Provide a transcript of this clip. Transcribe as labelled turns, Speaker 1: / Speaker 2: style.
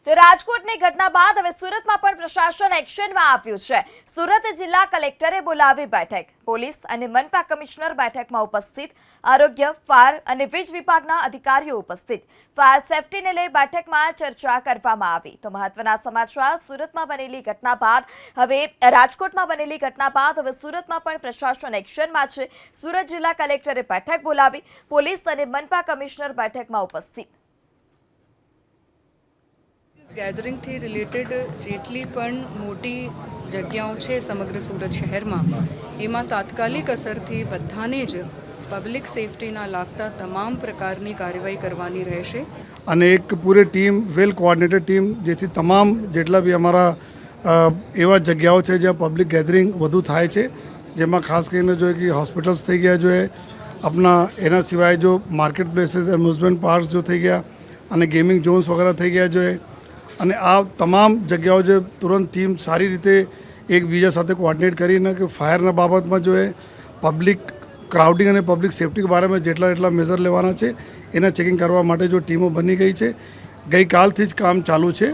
Speaker 1: તો રાજકોટની ઘટના બાદ હવે સુરતમાં પણ પ્રશાસન એક્શનમાં આવ્યું છે। સુરત જિલ્લા કલેક્ટરે બોલાવી બેઠક। પોલીસ અને મનપા કમિશનર બેઠકમાં ઉપસ્થિત। આરોગ્ય, ફાયર અને વીજ વિભાગના અધિકારીઓ ઉપસ્થિત। ફાયર સેફટીને લઈ બેઠકમાં ચર્ચા કરવામાં આવી। તો મહત્વના સમાચાર સુરતમાં બનેલી ઘટના બાદ હવે રાજકોટમાં બનેલી ઘટના બાદ હવે સુરતમાં પણ પ્રશાસન એક્શનમાં છે। સુરત જિલ્લા કલેક્ટરે બેઠક બોલાવી। પોલીસ અને મનપા કમિશનર બેઠકમાં ઉપસ્થિત।
Speaker 2: ગેધરિંગ થી રિલેટેડ જેટલી પણ મોટી જગ્યાઓ છે સમગ્ર સુરત શહેરમાં એમાં તાત્કાલિક અસરથી બધાને જ પબ્લિક સેફટીના લાગતા તમામ પ્રકારની કાર્યવાહી કરવાની રહેશે
Speaker 3: અને એક પૂરી ટીમ વેલ કોઓર્ડિનેટેડ ટીમ જેથી તમામ જેટલા બી અમારા એવા જગ્યાઓ છે જ્યાં પબ્લિક ગેધરિંગ વધુ થાય છે જેમાં ખાસ કરીને જોઈએ કે હોસ્પિટલ્સ થઈ ગયા જોઈએ આપણા એના સિવાય જો માર્કેટ પ્લેસીસ એમ્યુઝમેન્ટ પાર્ક્સ જો થઈ ગયા અને ગેમિંગ ઝોન્સ વગેરે થઈ ગયા જોઈએ અને આ તમામ જગ્યાઓ જે તુરંત ટીમ સારી રીતે એકબીજા સાથે કોઓર્ડિનેટ કરીને કે ફાયરના બાબતમાં જોઈએ પબ્લિક ક્રાઉડિંગ અને પબ્લિક સેફટી બારામાં જેટલા મેઝર લેવાના છે એના ચેકિંગ કરવા માટે જો ટીમો બની ગઈ છે ગઈકાલથી જ કામ ચાલુ છે।